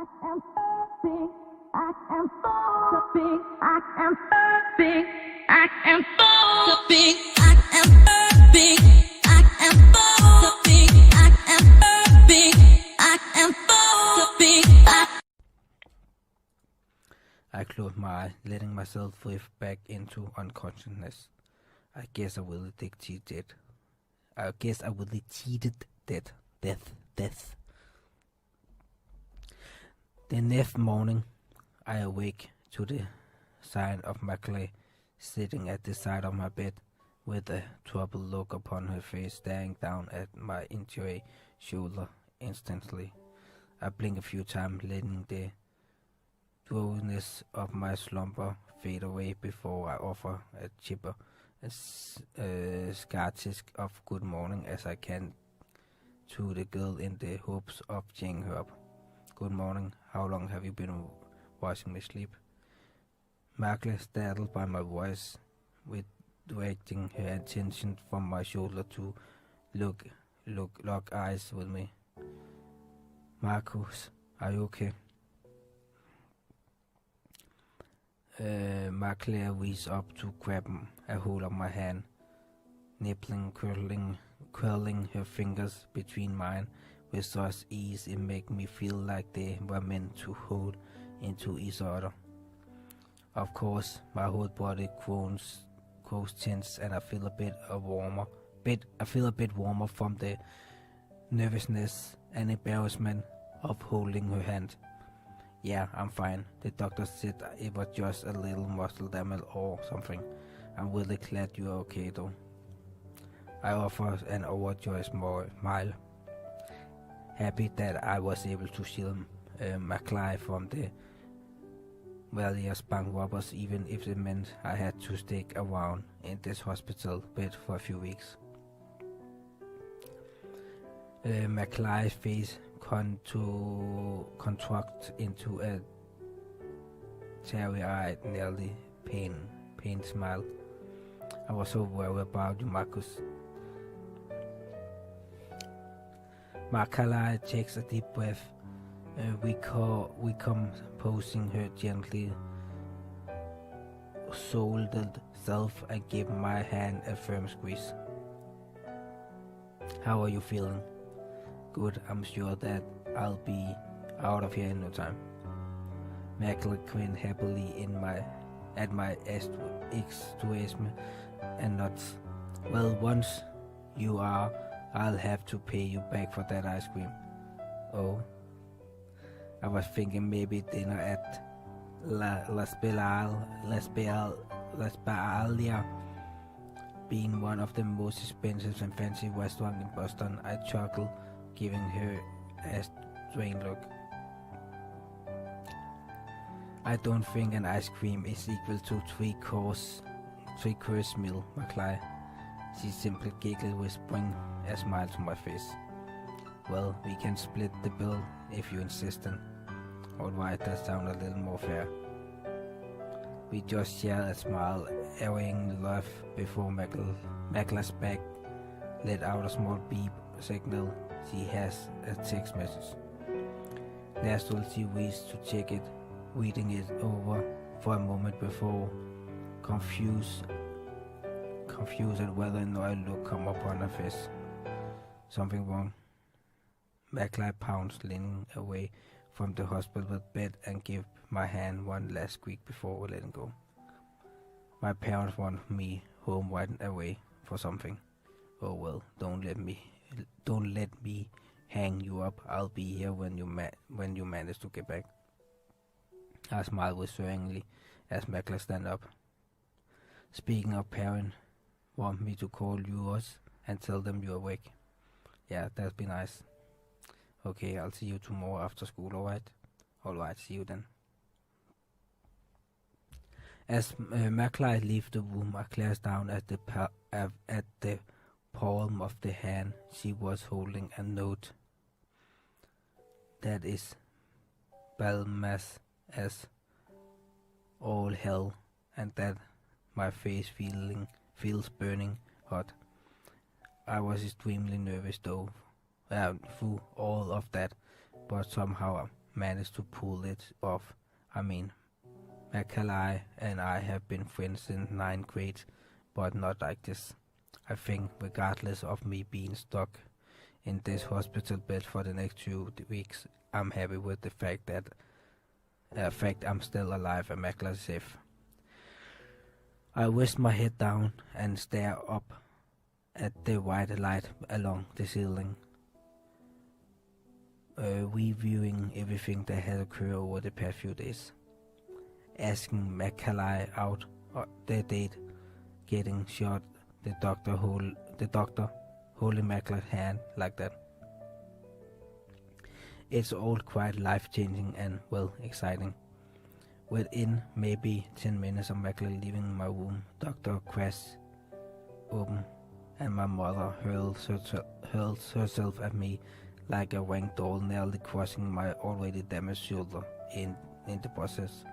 I closed my eyes, letting myself drift back into unconsciousness. I guess I really cheated. Death. The next morning, I awake to the sight of my clay sitting at the side of my bed with a troubled look upon her face, staring down at my injured shoulder. Instantly, I blink a few times, letting the drowsiness of my slumber fade away before I offer a chipper scartisk of good morning as I can to the girl in the hopes of cheering her up. Good morning. How long have you been watching me sleep? Murka, startled by my voice, with directing her attention from my shoulder to lock eyes with me. Marcus, are you okay? Murka reached up to grab a hold of my hand, nibbling, curling her fingers between mine with such ease it made me feel like they were meant to hold into each other. Of course, my whole body grows tense, and I feel a bit warmer from the nervousness and embarrassment of holding her hand. Yeah, I'm fine. The doctor said it was just a little muscle damage or something. I'm really glad you're okay though. I offer an overjoyed smile, happy that I was able to shield Murka from the various bank robbers, even if it meant I had to stick around in this hospital bed for a few weeks. Murka's face contract into a teary-eyed, nearly pain smile. I was so worried about you, Marcus. Murka takes a deep breath, recomposing her gently shouldered self and give my hand a firm squeeze. How are you feeling? Good, I'm sure that I'll be out of here in no time. Murka grinned happily at my extremism and nods. Well, once you are, I'll have to pay you back for that ice cream. Oh, I was thinking maybe dinner at La Spiralia, being one of the most expensive and fancy restaurants in Boston. I chuckled, giving her a strange look. I don't think an ice cream is equal to three-course meal, Murka. She simply giggled, whispering a smile to my face. Well, we can split the bill if you insist. Alright, that sounds a little more fair. We just shared a smile, airing laugh before Murka's back let out a small beep signal. She has a text message. Naturally, she reached to check it, reading it over for a moment before confused at whether or not a look come upon her face. Something wrong. Murka pounced, leaning away from the hospital bed and gave my hand one last squeak before letting go. My parents want me home right away for something. Oh well, don't let me hang you up. I'll be here when you manage to get back. I smiled reassuringly as Murka stand up. Speaking of parents, want me to call yours and tell them you're awake? Yeah, that'd be nice. Okay, I'll see you tomorrow after school, alright? Alright, see you then. As Murka leaves the room, I glanced down at the palm of the hand she was holding a note that is Balmas as all hell, and that my face feels burning hot. I was extremely nervous though through all of that, but somehow managed to pull it off. I mean, Macaulay and I have been friends since 9th grade, but not like this. I think, regardless of me being stuck in this hospital bed for the next 2 weeks, I'm happy with the fact that I'm still alive and Macaulay safe. I rest my head down and stare up at the white light along the ceiling, reviewing everything that has occurred over the past few days. Asking Macaulay out the date, getting shot, the doctor holding Macaulay hand like that. It's all quite life-changing and, well, exciting. Within maybe 10 minutes of Macaulay leaving my room, Doctor crashed open and my mother hurls herself at me like a rag doll, nearly crushing my already damaged shoulder in the process.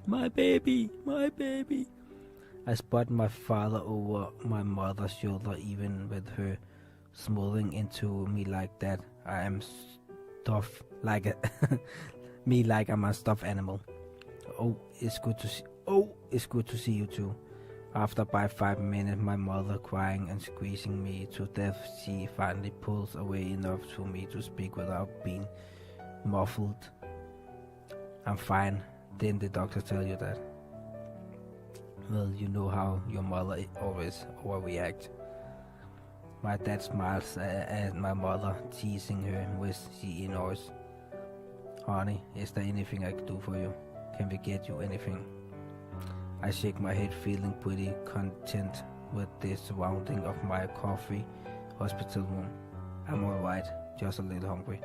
My baby, my baby. I spot my father over my mother's shoulder, even with her smothering into me like that. I am stuffed like a me like I'm a stuffed animal. It's good to see you too. After about 5 minutes, my mother crying and squeezing me to death, she finally pulls away enough for me to speak without being muffled. I'm fine. Didn't the doctor tell you that? Well, you know how your mother always overreacts. My dad smiles at my mother, teasing her with she ignores. Honey, is there anything I can do for you? Can we get you anything? I shake my head, feeling pretty content with the surrounding of my coffee hospital room. I'm alright, just a little hungry.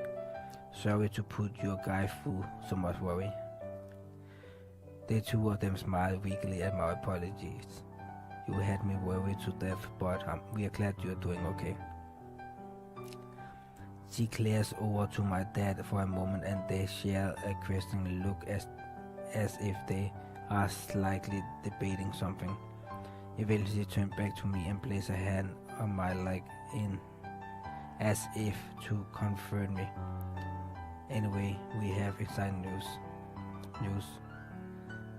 Sorry to put your guy through so much worry. The two of them smile weakly at my apologies. You had me worried to death, but we are glad you are doing okay. She glares over to my dad for a moment and they share a questioning look as if they are slightly debating something. Eventually she turned back to me and placed a hand on my leg as if to comfort me. Anyway, we have exciting news.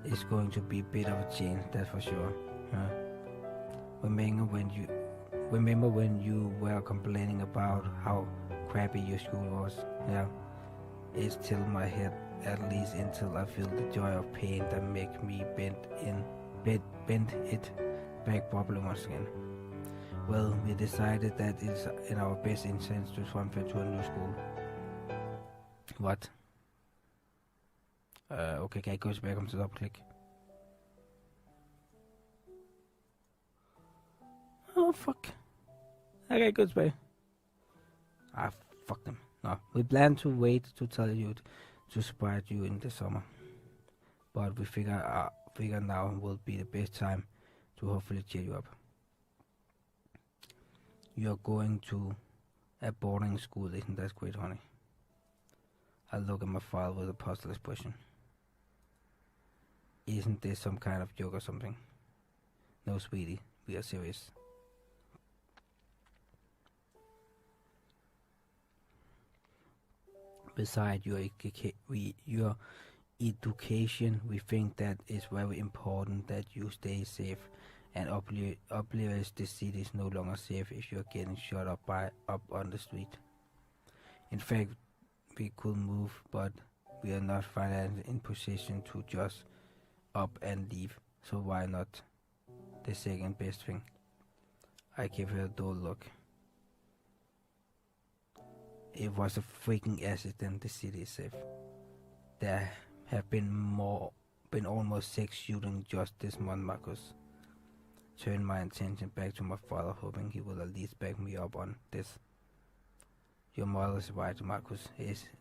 It's going to be a bit of a change, that's for sure. Huh? Remember when you were complaining about how crappy your school was? Yeah. It's still in my head, at least until I feel the joy of pain that makes me bend it back properly once again. Well, we decided that it's in our best interest to transfer to a new school. What? Okay, kan jeg gå tilbage og komme til dobbeltklik? Oh, fuck. I kan ikke gå tilbage. Fuck them. No, we plan to wait to tell you to surprise you in the summer. But we figure now will be the best time to hopefully cheer you up. You're going to a boarding school, isn't that great, honey? I look at my father with a puzzled expression. Isn't this some kind of joke or something? No, sweetie, we are serious. Besides your education, we think that it's very important that you stay safe and oblivious the city is no longer safe if you're getting shot up on the street. In fact, we could move, but we are not financially in position to just up and leave, so why not? The second best thing. I give her a dull look. It was a freaking accident. The city is safe. There have been almost 6 shootings just this month, Marcus. Turn my attention back to my father, hoping he will at least back me up on this. Your mother's right, Marcus.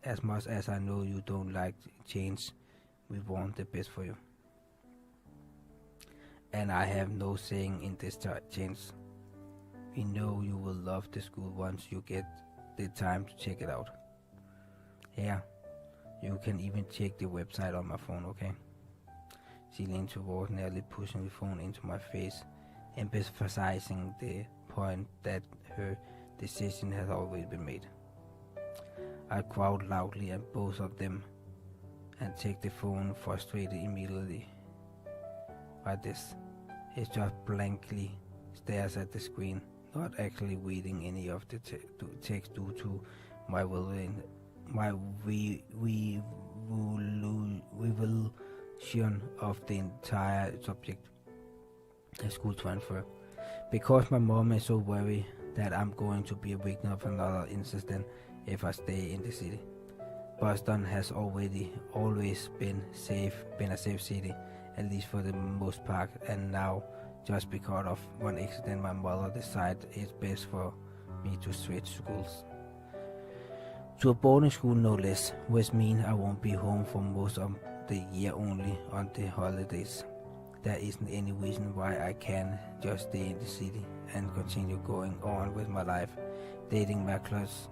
As much as I know you don't like change, we want the best for you. And I have no saying in this change. We know you will love the school once you get the time to check it out. Yeah, you can even check the website on my phone, okay? She leaned toward, nearly pushing the phone into my face, emphasizing the point that her decision has already been made. I growled loudly at both of them and take the phone, frustrated immediately by this. It just blankly stares at the screen, not actually reading any of the text due to my revolution of the entire subject, a school transfer. Because my mom is so worried that I'm going to be a victim of another incident if I stay in the city. Boston has always been a safe city, at least for the most part, and now, just because of one accident, my mother decided it's best for me to switch schools. To a boarding school no less, which means I won't be home for most of the year, only on the holidays. There isn't any reason why I can't just stay in the city and continue going on with my life, dating my class,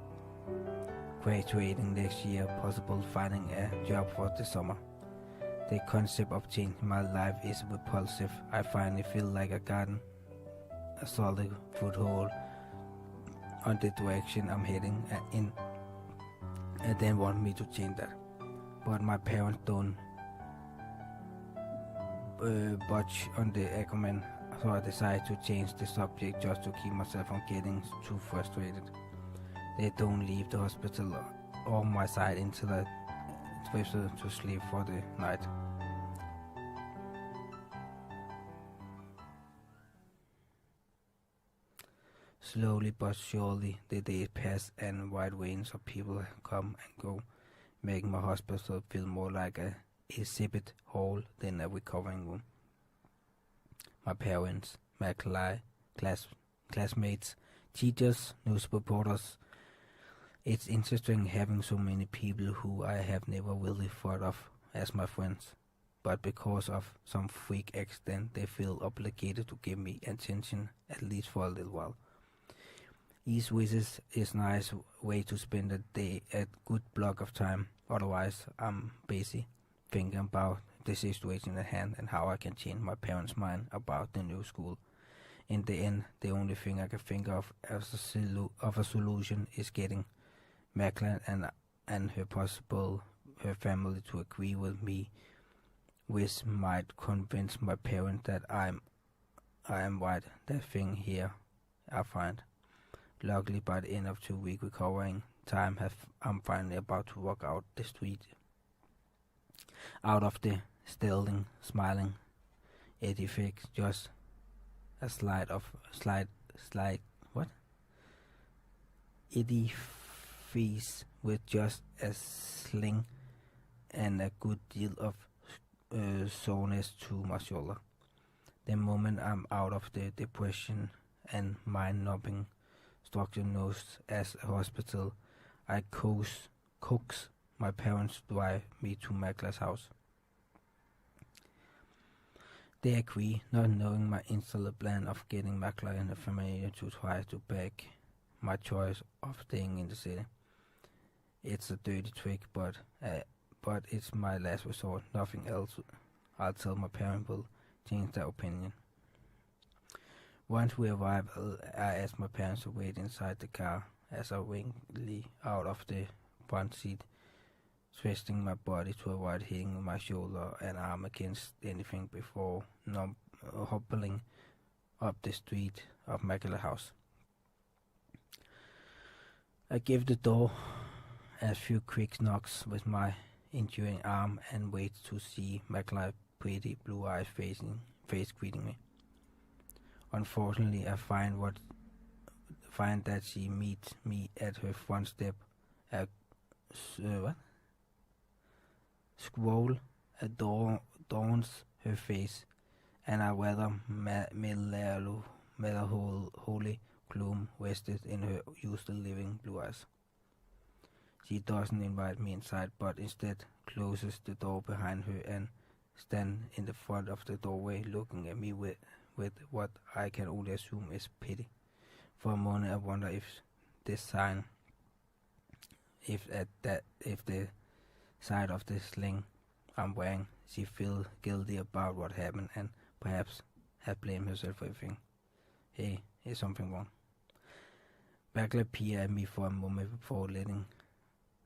graduating next year, possible finding a job for the summer. The concept of changing my life is repulsive. I finally feel like I gotten a solid foothold on the direction I'm heading in, and then want me to change that. But my parents don't budge on the argument, so I decided to change the subject just to keep myself from getting too frustrated. They don't leave the hospital or my side until I drifted to sleep for the night. Slowly but surely the days pass and wide range of people come and go, making my hospital feel more like a exhibit hall than a recovering room. My parents, my classmates, teachers, news reporters. It's interesting having so many people who I have never really thought of as my friends, but because of some freak accident they feel obligated to give me attention, at least for a little while. Each visit is a nice way to spend a good block of time, otherwise I'm busy thinking about the situation at hand and how I can change my parents' mind about the new school. In the end, the only thing I can think of as a solution is getting Macklin and her family to agree with me, which might convince my parents that I am right. That thing here I find. Luckily, by the end of 2 week recovering time, I'm finally about to walk out the street. Out of the still smiling edifice, just a slide edifice with just a sling and a good deal of soreness to my shoulder. The moment I'm out of the depression and mind-numbing structure known as a hospital, I coax my parents to drive me to Makla's house. They agree, not knowing my installed plan of getting Makla and the family to try to back my choice of staying in the city. It's a dirty trick, but it's my last resort. Nothing else I'll tell my parents will change their opinion. Once we arrive, I ask my parents to wait inside the car as I wriggly out of the front seat, twisting my body to avoid hitting my shoulder and arm against anything before hobbling up the street of Makala's house. I give the door a few quick knocks with my injured arm and wait to see Makala's pretty blue-eyed face greeting me. Unfortunately, I find that she meets me at her front step. A squall adorns her face, and a rather melancholy gloom rested in her usual living blue eyes. She doesn't invite me inside, but instead closes the door behind her and stands in the front of the doorway looking at me with what I can only assume is pity. For a moment I wonder if the side of the sling I'm wearing, she feels guilty about what happened and perhaps had blamed herself for everything. Hey, is something wrong? Bagler peered at me for a moment before letting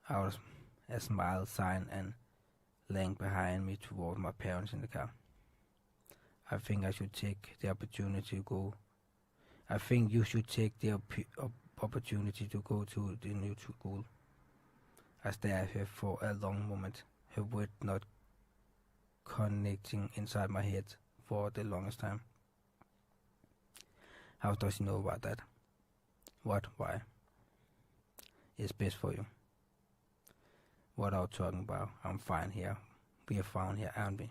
out a smile sign and laying behind me toward my parents in the car. I think I should take the opportunity to go. I think you should take the opportunity to go to the new school. I stared at her for a long moment, her word not connecting inside my head for the longest time. How does she know about that? What? Why? It's best for you. What are you talking about? I'm fine here. We are fine here, aren't we?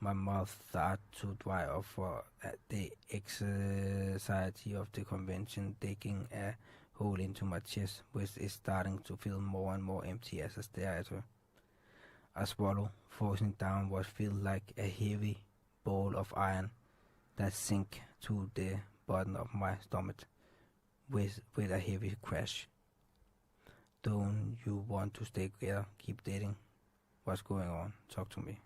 My mouth started to dry up for the anxiety of the convention, digging a hole into my chest, which is starting to feel more and more empty as I stare at her. I swallow, forcing down what feels like a heavy ball of iron that sinks to the bottom of my stomach with a heavy crash. Don't you want to stay together? Keep dating? What's going on? Talk to me.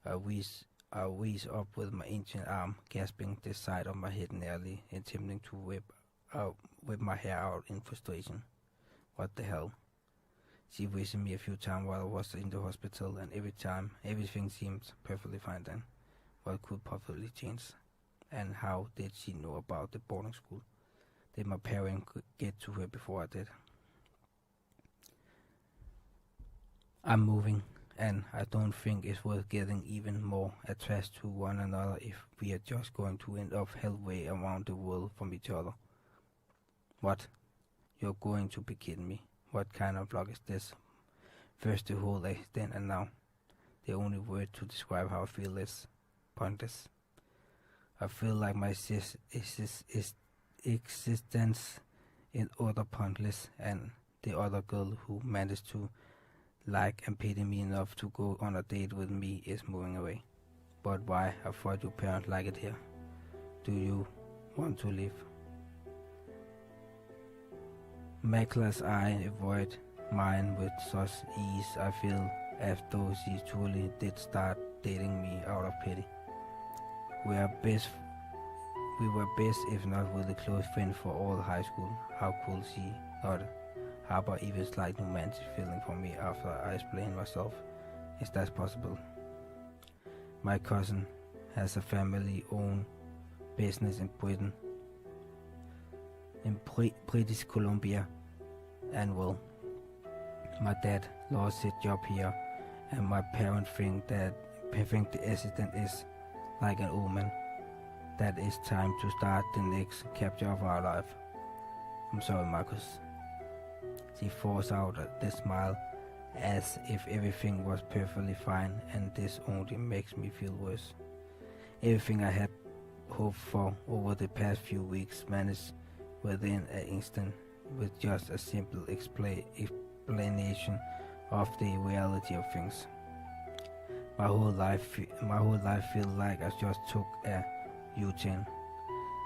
I wheeze up with my ancient arm, gasping the side of my head, nearly attempting to whip my hair out in frustration. What the hell? She visited me a few times while I was in the hospital, and every time, everything seemed perfectly fine then. What could possibly change? And how did she know about the boarding school? Did my parents get to her before I did? I'm moving, and I don't think it's worth getting even more attached to one another if we are just going to end up halfway around the world from each other. What? You're going to be kidding me. What kind of luck is this? First the whole accident, and now the only word to describe how I feel is pointless. I feel like my existence is utter pointless, and the other girl who managed to like and pity me enough to go on a date with me is moving away. But why? I thought your parents like it here. Do you want to leave? Macla's eye avoid mine with such ease. I feel as though she truly did start dating me out of pity. We were best, if not really close friends for all high school. How could she not harbor even slight romantic feeling for me after I explained myself? Is that possible? My cousin has a family-owned business in Britain, in British Columbia, and well, my dad lost his job here, and my parents think the accident is like an omen, that it's time to start the next chapter of our life. I'm sorry, Marcus. She forced out the smile as if everything was perfectly fine, and this only makes me feel worse. Everything I had hoped for over the past few weeks vanished within an instant with just a simple explanation of the reality of things. My whole life feels like I just took a U-turn.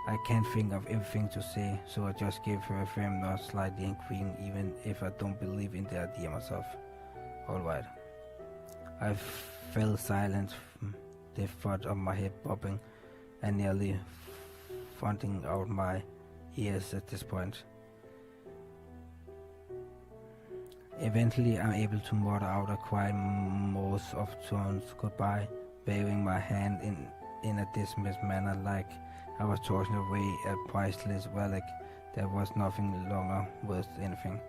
I can't think of everything to say, so I just gave her a firm nod, slightly agreeing, even if I don't believe in the idea myself. Alright. I fell silent, the thought of my head bobbing and nearly funding out my ears at this point. Eventually, I'm able to mutter out a quiet most of tones goodbye, waving my hand in a dismissed manner, like I was tossing away a priceless relic that was nothing longer worth anything.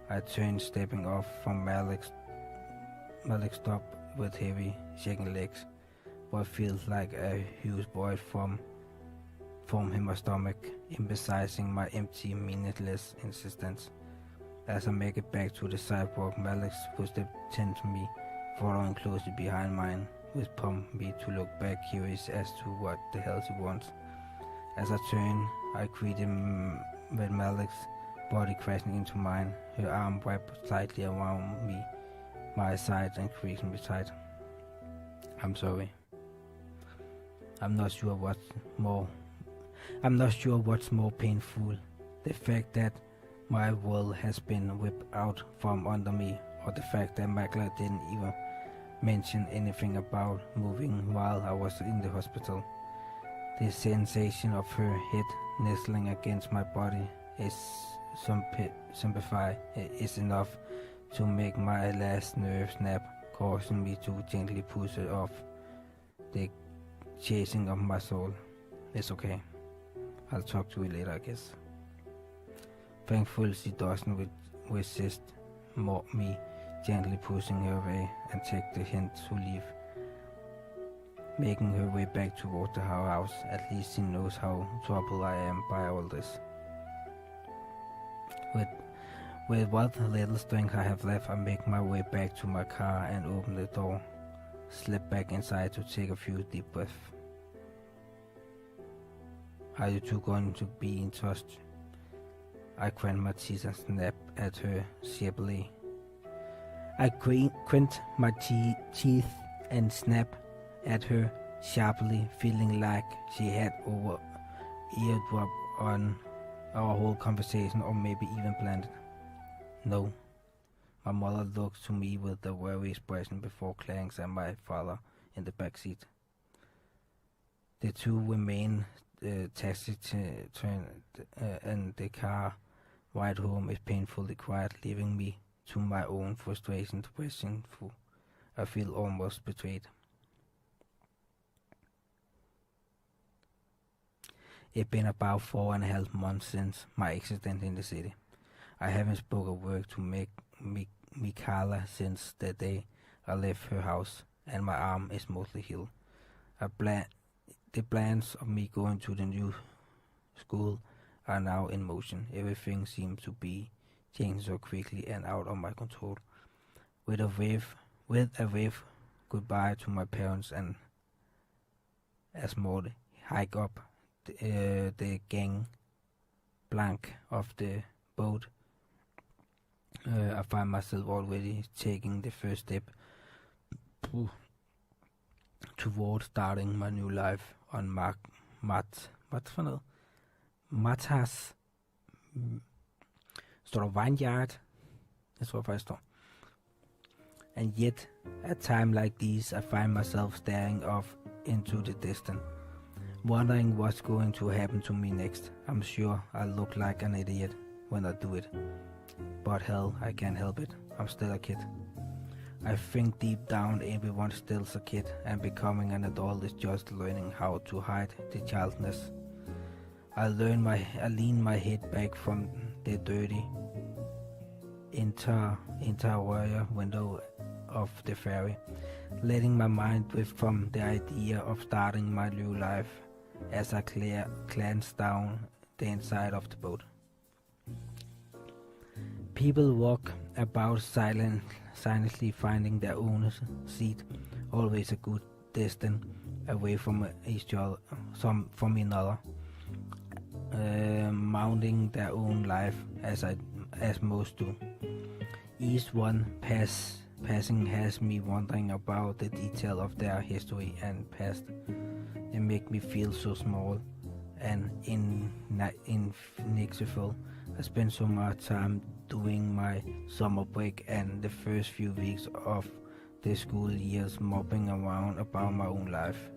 I turned, stepping off from Malik's stop with heavy, shaking legs. What feels like a huge void formed in my stomach, emphasizing my empty, meaningless existence. As I make it back to the sidewalk, Malik's footsteps tend to me, following closely behind mine, which prompted me to look back, curious as to what the hell she wants. As I turn, I greet him with Malik's body crashing into mine, her arm wrapped tightly around me, my sides increasing me tight. I'm sorry. I'm not sure what's more painful, the fact that my world has been whipped out from under me, or the fact that Makla didn't even mention anything about moving while I was in the hospital. The sensation of her head nestling against my body is enough to make my last nerve snap, causing me to gently push it off the chasing of my soul. It's okay. I'll talk to you later, I guess. Thankfully, she doesn't resist me gently pushing her away and take the hint to leave. Making her way back toward the house. At least she knows how troubled I am by all this. With what little strength I have left, I make my way back to my car and open the door. Slip back inside to take a few deep breaths. Are you two going to be in touch? I grind my teeth and snap at her sharply. I grind my teeth and snap at her sharply, feeling like she had eardrop on our whole conversation, or maybe even planned it. No. My mother looks to me with a worried expression before glancing at my father in the back seat. The two remain taciturn, and the car ride home is painfully quiet, leaving me to my own frustration to question. I feel almost betrayed. It's been about 4.5 months since my accident in the city. I haven't spoken a word to Mikala since the day I left her house, and my arm is mostly healed. The plans of me going to the new school are now in motion. Everything seems to be changing so quickly and out of my control. With a wave goodbye to my parents and a small hike up the gang plank of the boat, I find myself already taking the first step towards starting my new life on Mattas står der Vineyard. Jeg tror faktisk står. And yet, at times like these, I find myself staring off into the distance, wondering what's going to happen to me next. I'm sure I look like an idiot when I do it, but hell, I can't help it. I'm still a kid. I think deep down everyone's still a kid, and becoming an adult is just learning how to hide the childness. I lean my head back from the dirty interior window of the ferry, letting my mind drift from the idea of starting my new life as I glance down the inside of the boat. People walk about silently finding their own seat, always a good distance away from each other, from another, mounting their own life as most do. Each one passing has me wondering about the detail of their history and past. They make me feel so small and insignificant. I spent so much time doing my summer break and the first few weeks of the school years moping around about my own life.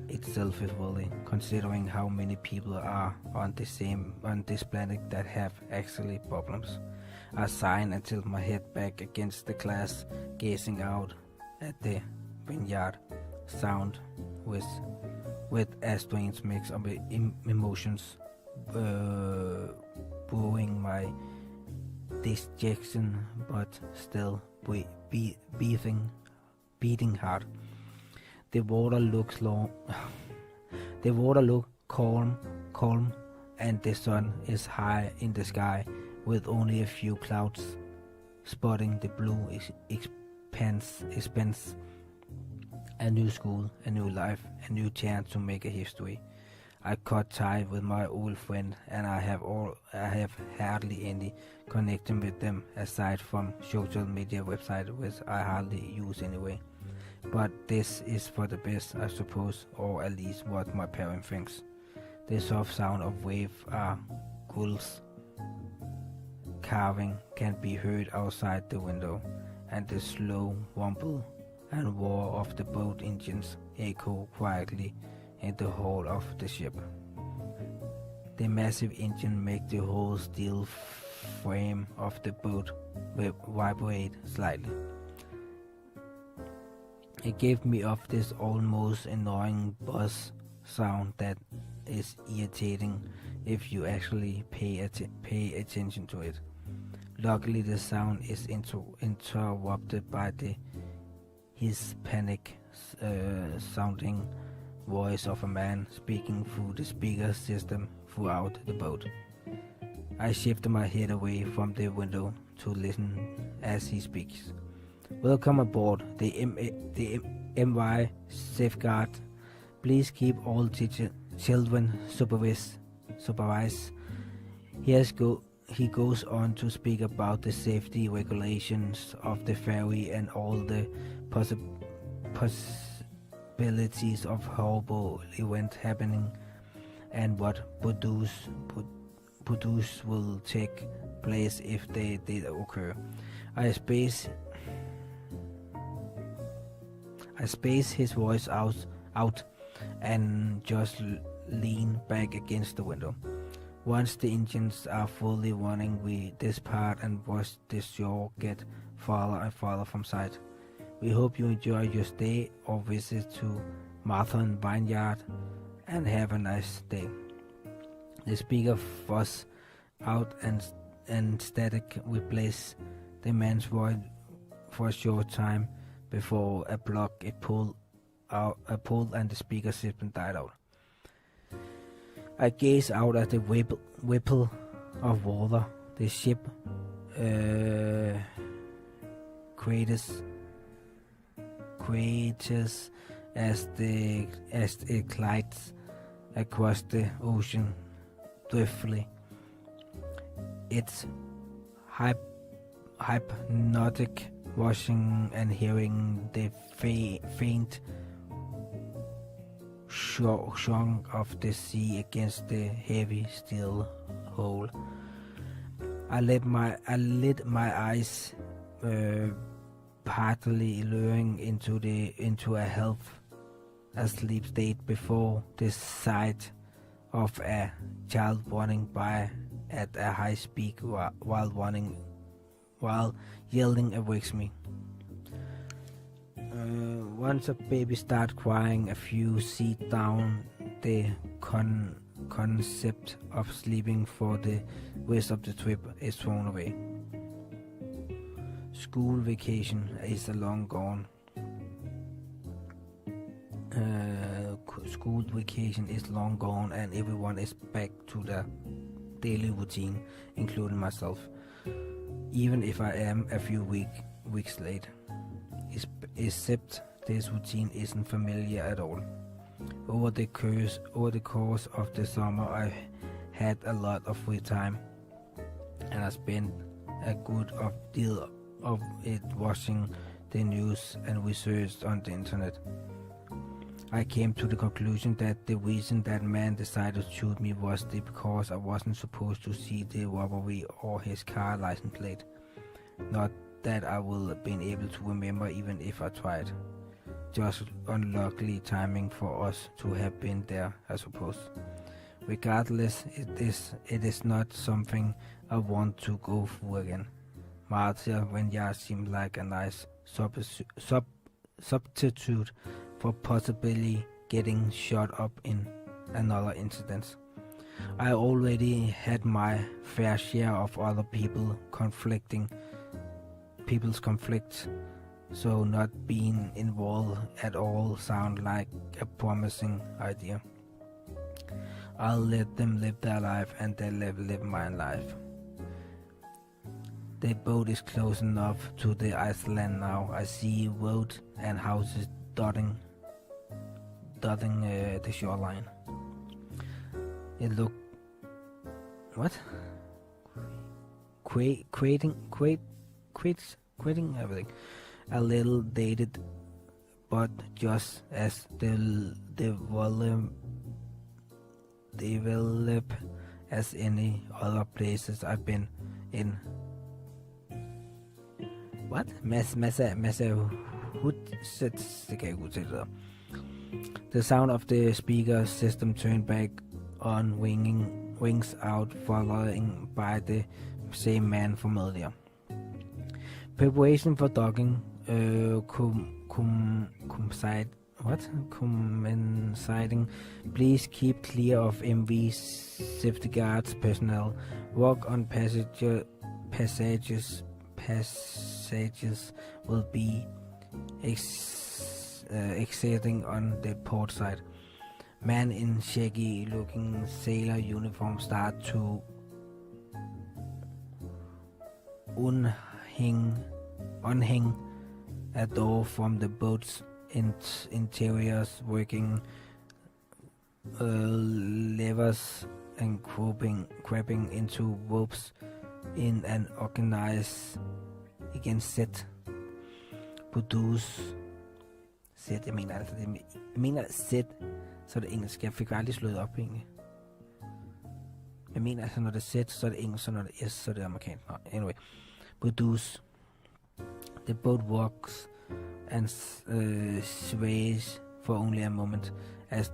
Itself is really, considering how many people are on this planet that have actually problems. I sigh and tilt my head back against the glass, gazing out at the vineyard, sound with a strange mix of emotions, brewing my dejection, but still beating hard. The water looks calm, and the sun is high in the sky, with only a few clouds spotting the blue expanse. A new school, a new life, a new chance to make a history. I cut ties with my old friend, and I have hardly any connection with them aside from social media websites, which I hardly use anyway. But this is for the best, I suppose, or at least what my parent thinks. The soft sound of waves are gulls carving can be heard outside the window, and the slow rumble and roar of the boat engines echo quietly in the hull of the ship. The massive engine makes the whole steel frame of the boat vibrate slightly. It gave me off this almost annoying buzz sound that is irritating if you actually pay attention to it. Luckily, the sound is interrupted by his panic sounding voice of a man speaking through the speaker system throughout the boat. I shifted my head away from the window to listen as he speaks. Welcome aboard the MY Safeguard. Please keep all children supervised. He goes on to speak about the safety regulations of the ferry and all the possibilities of horrible event happening and what produce will take place if they did occur. I space his voice out and just lean back against the window. Once the engines are fully running, we depart and watch the shore get farther and farther from sight. We hope you enjoy your stay or visit to Marathon Vineyard and have a nice day. The speaker fuzz out and static replaced the man's voice for a short time before a block it pulled and the speaker system died out. I gaze out at the ripple of water. The ship craters as it glides across the ocean swiftly. It's hypnotic watching and hearing the faint shock of the sea against the heavy steel hull. I lit my eyes, partly luring into a half-asleep state before the sight of a child running by at a high speed while yelling awakes me. Once a baby starts crying a few seats down, the concept of sleeping for the rest of the trip is thrown away. School vacation is long gone. School vacation is long gone and everyone is back to their daily routine, including myself, even if I am a few weeks late. Except this routine isn't familiar at all. Over the course of the summer, I had a lot of free time, and I spent a good deal of it watching the news and research on the internet. I came to the conclusion that the reason that man decided to shoot me was because I wasn't supposed to see the robbery or his car license plate. Not that I will have been able to remember even if I tried. Just unlucky timing for us to have been there, I suppose. Regardless, it is not something I want to go through again. Vineyard seemed like a nice substitute for possibly getting shot up in another incident. I already had my fair share of other people's conflicts, so not being involved at all sound like a promising idea. I'll let them live their life and they'll live my life. The boat is close enough to the island now. I see roads and houses dotting the shoreline. It look creating everything a little dated, but just as develop as any other places I've been in. The sound of the speaker system turned back on, wings out, following by the same man from earlier. Preparation for docking. Coinciding. Please keep clear of MVs, safety guards, personnel. Walk on passages will be exiting on the port side. Man in shaggy-looking sailor uniform start to unhang a door from the boat's interiors, working levers and grabbing into ropes in an organized set. Jeg mener set, så er det engelsk. Jeg fik aldrig slået op egentlig. Jeg mener altså, når det er set, så er det engelsk, så når det er s, så er det amerikansk. No, anyway. Produce. The boat walks and sways for only a moment as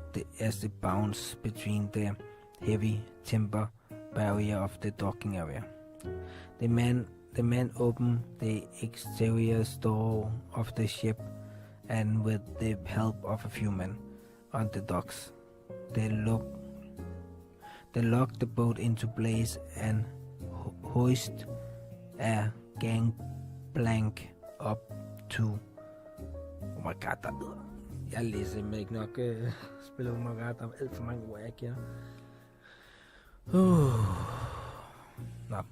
it bounces between the heavy timber barrier of the docking area. The man opened the exterior door of the ship, and with the help of a few men on the docks, they locked the boat into place and hoist a gangplank up to... Oh my god, der lyder... Jeg læser simpelthen ikke nok spiller oh my god, der er alt for mange ord, jeg kender. Nå.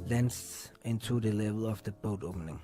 Lands into the level of the boat opening.